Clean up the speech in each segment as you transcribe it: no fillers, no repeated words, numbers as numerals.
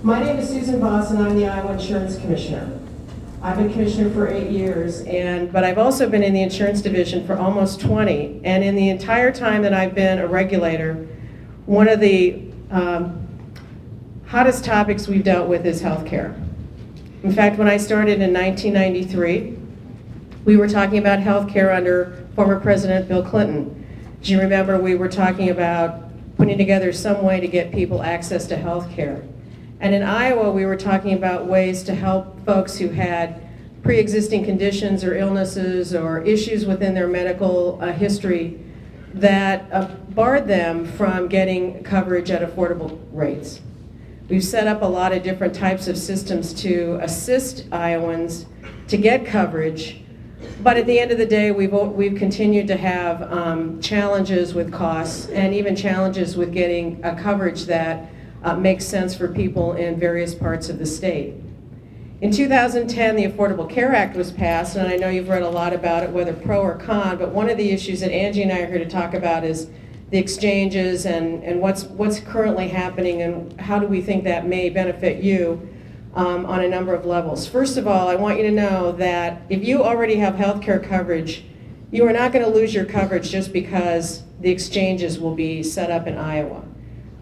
My name is Susan Voss, and I'm the Iowa Insurance Commissioner. I've been commissioner for 8 years, but I've also been in the insurance division for almost 20. And in the entire time that I've been a regulator, one of the hottest topics we've dealt with is healthcare. In fact, when I started in 1993, we were talking about healthcare under former President Bill Clinton. Do you remember we were talking about putting together some way to get people access to healthcare? And in Iowa, we were talking about ways to help folks who had pre-existing conditions or illnesses or issues within their medical history that barred them from getting coverage at affordable rates. We've set up a lot of different types of systems to assist Iowans to get coverage, but at the end of the day, we've continued to have challenges with costs and even challenges with getting a coverage that makes sense for people in various parts of the state. In 2010, the Affordable Care Act was passed, and I know you've read a lot about it, whether pro or con, but one of the issues that Angie and I are here to talk about is the exchanges and what's currently happening and how do we think that may benefit you on a number of levels. First of all, I want you to know that if you already have health care coverage, you are not going to lose your coverage just because the exchanges will be set up in Iowa.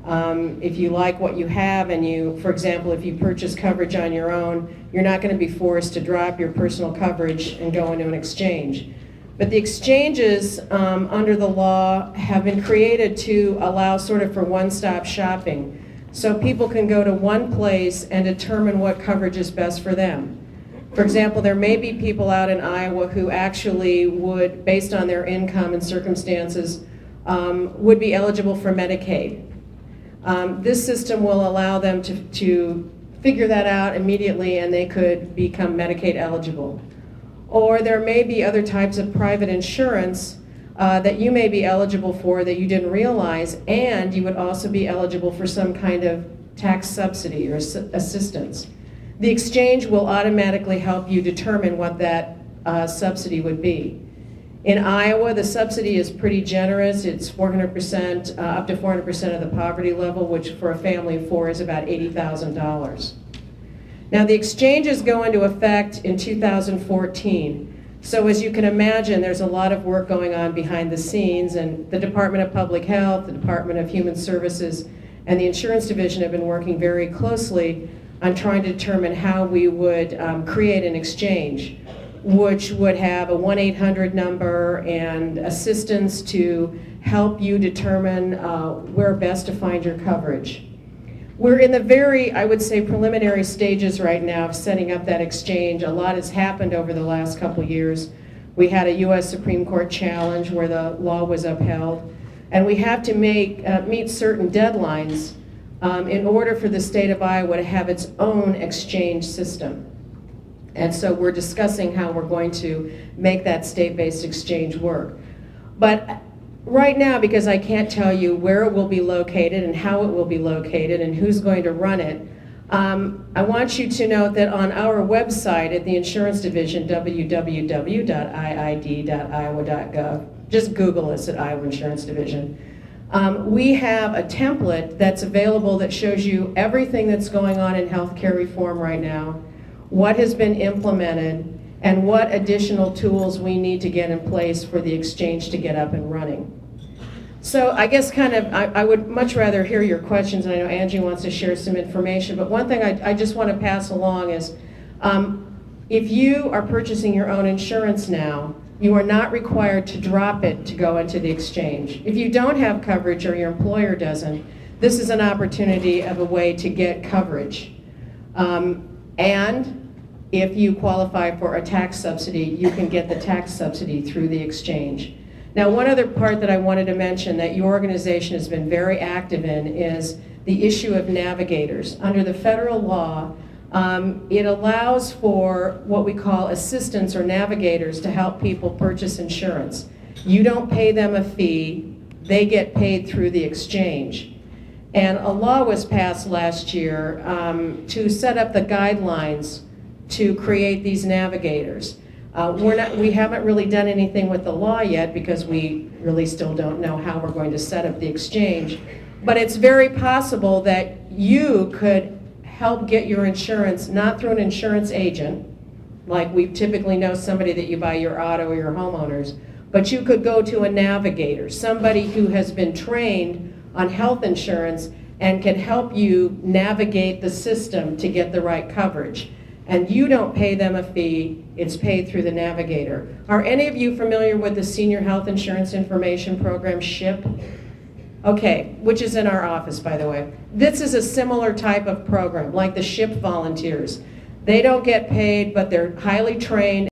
If you like what you have and you, for example, if you purchase coverage on your own, you're not going to be forced to drop your personal coverage and go into an exchange. But the exchanges under the law have been created to allow sort of for one-stop shopping. So people can go to one place and determine what coverage is best for them. For example, there may be people out in Iowa who actually would, based on their income and circumstances, would be eligible for Medicaid. This system will allow them to figure that out immediately and they could become Medicaid eligible. Or there may be other types of private insurance that you may be eligible for that you didn't realize, and you would also be eligible for some kind of tax subsidy or assistance. The exchange will automatically help you determine what that subsidy would be. In Iowa, the subsidy is pretty generous. It's 400%, up to 400% of the poverty level, which for a family of four is about $80,000. Now, the exchanges go into effect in 2014. So as you can imagine, there's a lot of work going on behind the scenes, and the Department of Public Health, the Department of Human Services, and the Insurance Division have been working very closely on trying to determine how we would create an exchange, which would have a 1-800 number and assistance to help you determine where best to find your coverage. We're in the very, I would say, preliminary stages right now of setting up that exchange. A lot has happened over the last couple years. We had a U.S. Supreme Court challenge where the law was upheld, and we have to meet certain deadlines in order for the state of Iowa to have its own exchange system. And so we're discussing how we're going to make that state-based exchange work. But right now, because I can't tell you where it will be located and how it will be located and who's going to run it, I want you to note that on our website at the Insurance Division, www.iid.iowa.gov, just Google us at Iowa Insurance Division, we have a template that's available that shows you everything that's going on in healthcare reform right now, what has been implemented, and what additional tools we need to get in place for the exchange to get up and running. So I guess I would much rather hear your questions, and I know Angie wants to share some information, but one thing I just want to pass along is if you are purchasing your own insurance now, you are not required to drop it to go into the exchange. If you don't have coverage or your employer doesn't, this is an opportunity of a way to get coverage. And if you qualify for a tax subsidy, you can get the tax subsidy through the exchange. Now, one other part that I wanted to mention that your organization has been very active in is the issue of navigators. Under the federal law, it allows for what we call assistants or navigators to help people purchase insurance. You don't pay them a fee, they get paid through the exchange. And a law was passed last year to set up the guidelines to create these navigators. We haven't really done anything with the law yet because we really still don't know how we're going to set up the exchange. But it's very possible that you could help get your insurance, not through an insurance agent, like we typically know somebody that you buy your auto or your homeowners, but you could go to a navigator, somebody who has been trained on health insurance and can help you navigate the system to get the right coverage. And you don't pay them a fee, it's paid through the navigator. Are any of you familiar with the Senior Health Insurance Information Program, SHIP? Okay, which is in our office, by the way. This is a similar type of program, like the SHIP volunteers. They don't get paid, but they're highly trained